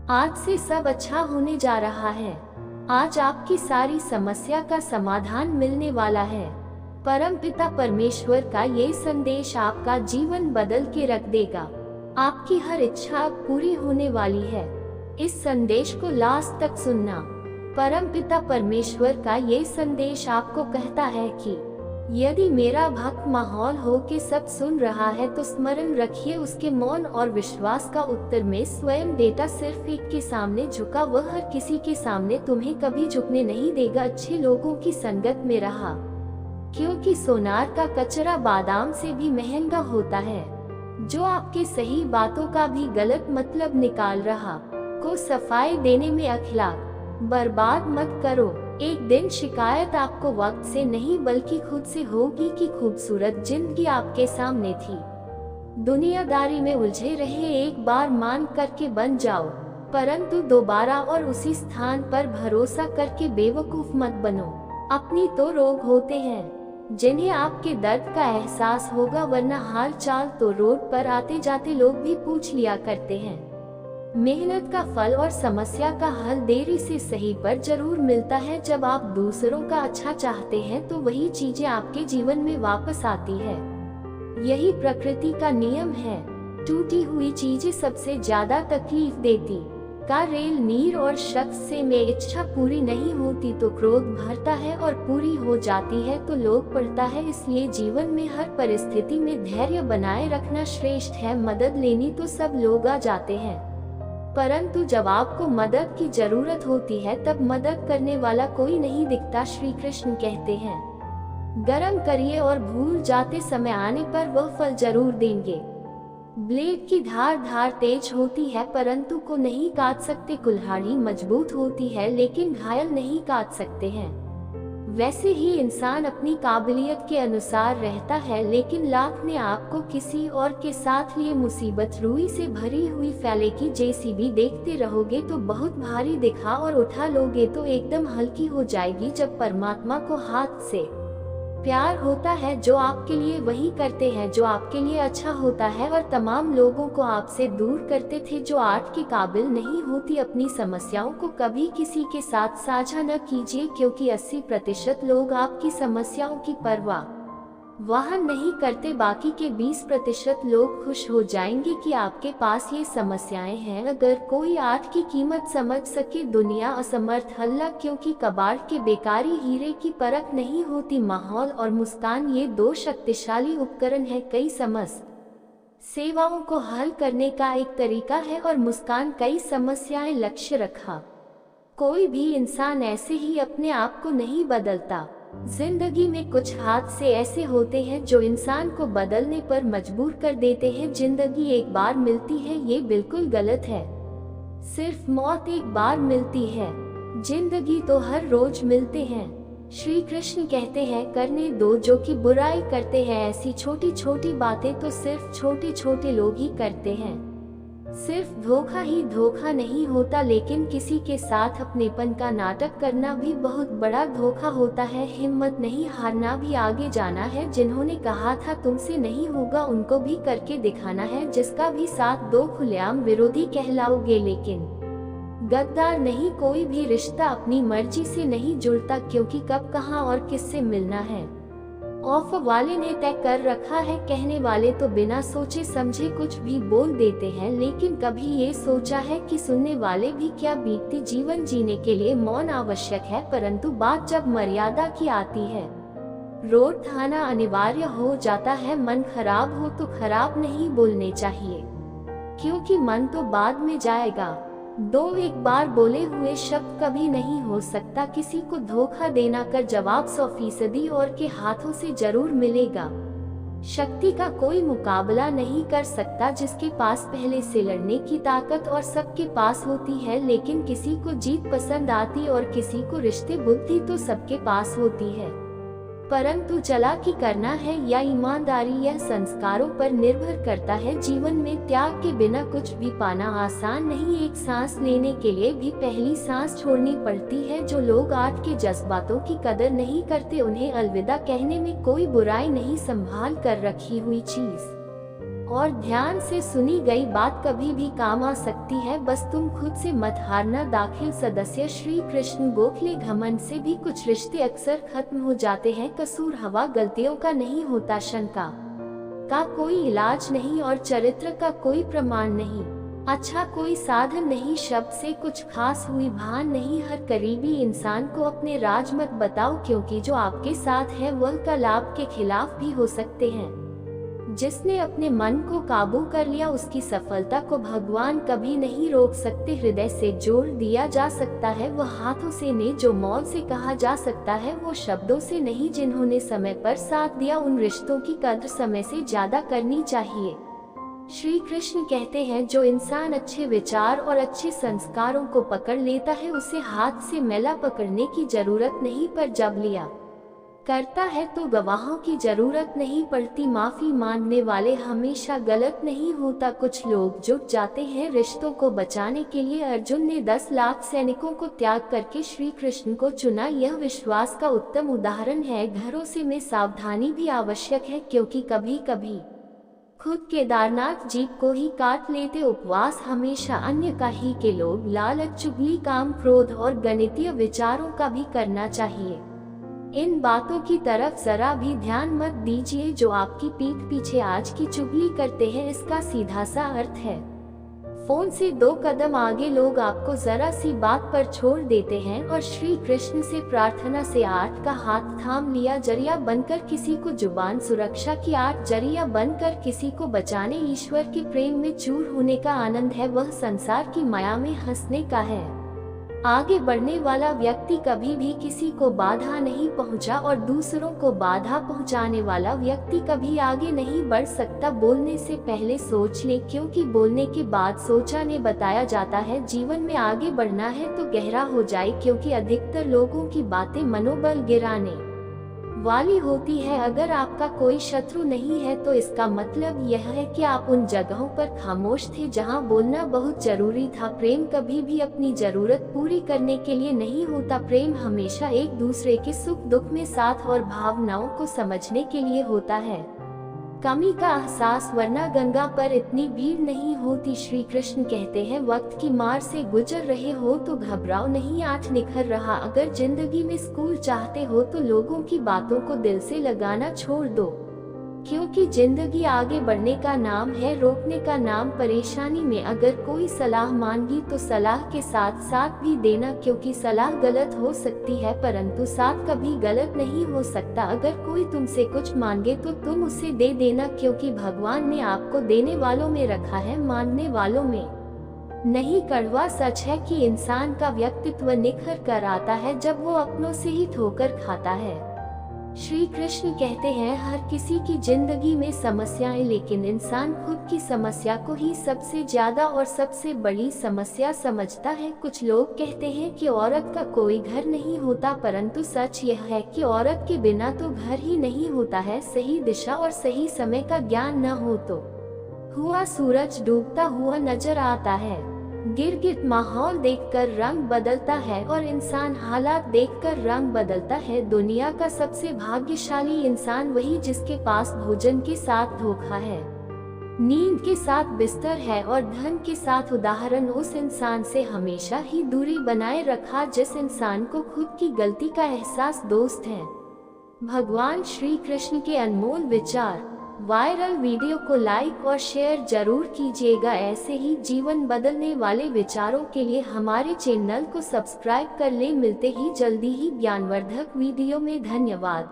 आज से सब अच्छा होने जा रहा है। आज आपकी सारी समस्या का समाधान मिलने वाला है। परमपिता परमेश्वर का ये संदेश आपका जीवन बदल के रख देगा। आपकी हर इच्छा अब पूरी होने वाली है। इस संदेश को लास्ट तक सुनना। परमपिता परमेश्वर का ये संदेश आपको कहता है कि यदि मेरा भक्त माहौल हो के सब सुन रहा है तो स्मरण रखिए, उसके मौन और विश्वास का उत्तर में स्वयं डेटा सिर्फ एक के सामने झुका, वह हर किसी के सामने तुम्हें कभी झुकने नहीं देगा। अच्छे लोगों की संगत में रहा, क्योंकि सोनार का कचरा बादाम से भी महंगा होता है। जो आपके सही बातों का भी गलत मतलब निकाल रहा को सफाई देने में अखलाक बर्बाद मत करो। एक दिन शिकायत आपको वक्त से नहीं बल्कि खुद से होगी कि खूबसूरत जिंदगी आपके सामने थी। दुनियादारी में उलझे रहे एक बार मान करके बन जाओ, परंतु दोबारा और उसी स्थान पर भरोसा करके बेवकूफ मत बनो। अपनी तो रोग होते हैं जिन्हें आपके दर्द का एहसास होगा, वरना हाल चाल तो रोड पर आते जाते लोग भी पूछ लिया करते हैं। मेहनत का फल और समस्या का हल देरी से सही पर जरूर मिलता है। जब आप दूसरों का अच्छा चाहते हैं तो वही चीजें आपके जीवन में वापस आती है। यही प्रकृति का नियम है। टूटी हुई चीजें सबसे ज्यादा तकलीफ देती का रेल नीर और शख्स से में इच्छा पूरी नहीं होती तो क्रोध भरता है और पूरी हो जाती है तो लोग पड़ता है। इसलिए जीवन में हर परिस्थिति में धैर्य बनाए रखना श्रेष्ठ है। मदद लेनी तो सब लोग आ जाते हैं, परंतु जब आपको मदद की जरूरत होती है तब मदद करने वाला कोई नहीं दिखता। श्री कृष्ण कहते हैं, गरम करिए और भूल जाते समय आने पर वह फल जरूर देंगे। ब्लेड की धार तेज होती है परंतु को नहीं काट सकते। कुल्हाड़ी मजबूत होती है लेकिन घायल नहीं काट सकते हैं। वैसे ही इंसान अपनी काबिलियत के अनुसार रहता है, लेकिन लाख ने आपको किसी और के साथ लिए मुसीबत रुई से भरी हुई फैले की जेसीबी देखते रहोगे तो बहुत भारी दिखा और उठा लोगे तो एकदम हल्की हो जाएगी। जब परमात्मा को हाथ से प्यार होता है, जो आपके लिए वही करते हैं जो आपके लिए अच्छा होता है, और तमाम लोगों को आपसे दूर करते थे जो आर्ट के काबिल नहीं होती। अपनी समस्याओं को कभी किसी के साथ साझा न कीजिए, क्योंकि 80% लोग आपकी समस्याओं की परवाह वहन नहीं करते। बाकी के 20% लोग खुश हो जाएंगे कि आपके पास ये समस्याएं हैं। अगर कोई आर्ट की कीमत समझ सके, दुनिया असमर्थ हल्ला, क्योंकि कबाड़ के बेकारी हीरे की परख नहीं होती। माहौल और मुस्कान ये दो शक्तिशाली उपकरण है। कई सेवाओं को हल करने का एक तरीका है और मुस्कान कई समस्याएं लक्ष्य रखा। कोई भी इंसान ऐसे ही अपने आप को नहीं बदलता। जिंदगी में कुछ हादसे ऐसे होते हैं जो इंसान को बदलने पर मजबूर कर देते हैं। जिंदगी एक बार मिलती है ये बिल्कुल गलत है। सिर्फ मौत एक बार मिलती है, जिंदगी तो हर रोज मिलते हैं। श्री कृष्ण कहते हैं, करने दो जो कि बुराई करते हैं। ऐसी छोटी छोटी बातें तो सिर्फ छोटे छोटे लोग ही करते हैं। सिर्फ धोखा ही धोखा नहीं होता, लेकिन किसी के साथ अपनेपन का नाटक करना भी बहुत बड़ा धोखा होता है। हिम्मत नहीं हारना, भी आगे जाना है। जिन्होंने कहा था तुमसे नहीं होगा, उनको भी करके दिखाना है। जिसका भी साथ दो, खुलेआम विरोधी कहलाओगे, लेकिन गद्दार नहीं। कोई भी रिश्ता अपनी मर्जी से नहीं जुड़ता, क्योंकि कब कहाँ और किससे मिलना है ऑफ वाले ने तय कर रखा है। कहने वाले तो बिना सोचे समझे कुछ भी बोल देते हैं, लेकिन कभी ये सोचा है कि सुनने वाले भी क्या बीतती। जीवन जीने के लिए मौन आवश्यक है, परंतु बात जब मर्यादा की आती है, रोड थाना अनिवार्य हो जाता है। मन खराब हो तो खराब नहीं बोलने चाहिए, क्योंकि मन तो बाद में जाएगा। एक बार बोले हुए शब्द कभी नहीं हो सकता। किसी को धोखा देना कर जवाब 100% और के हाथों से जरूर मिलेगा। शक्ति का कोई मुकाबला नहीं कर सकता, जिसके पास पहले से लड़ने की ताकत और सबके पास होती है। लेकिन किसी को जीत पसंद आती और किसी को रिश्ते बुद्धि तो सबके पास होती है, परंतु चालाकी करना है या ईमानदारी, यह संस्कारों पर निर्भर करता है। जीवन में त्याग के बिना कुछ भी पाना आसान नहीं। एक सांस लेने के लिए भी पहली सांस छोड़नी पड़ती है। जो लोग आर्ट के जज्बातों की कदर नहीं करते, उन्हें अलविदा कहने में कोई बुराई नहीं। संभाल कर रखी हुई चीज और ध्यान से सुनी गई बात कभी भी काम आ सकती है, बस तुम खुद से मत हारना। दाखिल सदस्य श्री कृष्ण गोखले घमंड से भी कुछ रिश्ते अक्सर खत्म हो जाते हैं। कसूर हवा गलतियों का नहीं होता, शंका का कोई इलाज नहीं और चरित्र का कोई प्रमाण नहीं। अच्छा कोई साधन नहीं, शब्द से कुछ खास हुई भान नहीं। हर करीबी इंसान को अपने राज मत बताओ, क्योंकि जो आपके साथ है वह कल आपके खिलाफ भी हो सकते हैं। जिसने अपने मन को काबू कर लिया उसकी सफलता को भगवान कभी नहीं रोक सकते। हृदय से जोड़ दिया जा सकता है वो हाथों से नहीं, जो मौन से कहा जा सकता है वो शब्दों से नहीं। जिन्होंने समय पर साथ दिया उन रिश्तों की कद्र समय से ज्यादा करनी चाहिए। श्री कृष्ण कहते हैं जो इंसान अच्छे विचार और अच्छे संस्कारों को पकड़ लेता है उसे हाथ से मैला पकड़ने की जरूरत नहीं, पर जब लिया करता है तो गवाहों की जरूरत नहीं पड़ती। माफी मांगने वाले हमेशा गलत नहीं होता। कुछ लोग जुट जाते हैं रिश्तों को बचाने के लिए। अर्जुन ने 10 लाख सैनिकों को त्याग करके श्री कृष्ण को चुना, यह विश्वास का उत्तम उदाहरण है। घरों में सावधानी भी आवश्यक है, क्योंकि कभी कभी खुद केदारनाथ जीप को ही काट लेते। उपवास हमेशा अन्य का ही के लोग लालच, चुगली, काम, क्रोध और गणितीय विचारों का भी करना चाहिए। इन बातों की तरफ जरा भी ध्यान मत दीजिए। जो आपकी पीठ पीछे आज की चुगली करते हैं इसका सीधा सा अर्थ है फोन से 2 कदम आगे लोग आपको जरा सी बात पर छोड़ देते हैं और श्री कृष्ण से प्रार्थना से 8 का हाथ थाम लिया। जरिया बनकर किसी को जुबान सुरक्षा की 8 जरिया बनकर किसी को बचाने ईश्वर के प्रेम में चूर होने का आनंद है, वह संसार की माया में हंसने का है। आगे बढ़ने वाला व्यक्ति कभी भी किसी को बाधा नहीं पहुंचा और दूसरों को बाधा पहुंचाने वाला व्यक्ति कभी आगे नहीं बढ़ सकता। बोलने से पहले सोच ले, क्योंकि बोलने के बाद सोचा ने बताया जाता है। जीवन में आगे बढ़ना है तो गहरा हो जाए, क्योंकि अधिकतर लोगों की बातें मनोबल गिराने वाली होती है। अगर आपका कोई शत्रु नहीं है तो इसका मतलब यह है कि आप उन जगहों पर खामोश थे जहां बोलना बहुत जरूरी था। प्रेम कभी भी अपनी जरूरत पूरी करने के लिए नहीं होता, प्रेम हमेशा एक दूसरे के सुख दुख में साथ और भावनाओं को समझने के लिए होता है। कमी का एहसास, वरना गंगा पर इतनी भीड़ नहीं होती। श्री कृष्ण कहते हैं वक्त की मार से गुजर रहे हो तो घबराओ नहीं, आज निखर रहा। अगर जिंदगी में स्कूल चाहते हो तो लोगों की बातों को दिल से लगाना छोड़ दो, क्योंकि जिंदगी आगे बढ़ने का नाम है, रोकने का नाम परेशानी में। अगर कोई सलाह मांगी तो सलाह के साथ साथ भी देना, क्योंकि सलाह गलत हो सकती है परंतु साथ कभी गलत नहीं हो सकता। अगर कोई तुमसे कुछ मांगे तो तुम उसे दे देना, क्योंकि भगवान ने आपको देने वालों में रखा है, मांगने वालों में नहीं। कड़वा सच है कि इंसान का व्यक्तित्व निखर कर आता है जब वो अपनों से ही ठोकर खाता है। श्री कृष्ण कहते हैं हर किसी की जिंदगी में समस्याएं, लेकिन इंसान खुद की समस्या को ही सबसे ज्यादा और सबसे बड़ी समस्या समझता है। कुछ लोग कहते हैं कि औरत का कोई घर नहीं होता, परंतु सच यह है कि औरत के बिना तो घर ही नहीं होता है। सही दिशा और सही समय का ज्ञान न हो तो हुआ सूरज डूबता हुआ नजर आता है। गिरगिट माहौल देखकर रंग बदलता है और इंसान हालात देखकर रंग बदलता है। दुनिया का सबसे भाग्यशाली इंसान वही जिसके पास भोजन के साथ धोखा है, नींद के साथ बिस्तर है और धन के साथ उदाहरण। उस इंसान से हमेशा ही दूरी बनाए रखा जिस इंसान को खुद की गलती का एहसास दोस्त है। भगवान श्री कृष्ण के अनमोल विचार। वायरल वीडियो को लाइक और शेयर जरूर कीजिएगा। ऐसे ही जीवन बदलने वाले विचारों के लिए हमारे चैनल को सब्सक्राइब कर ले। मिलते ही जल्दी ही ज्ञानवर्धक वीडियो में। धन्यवाद।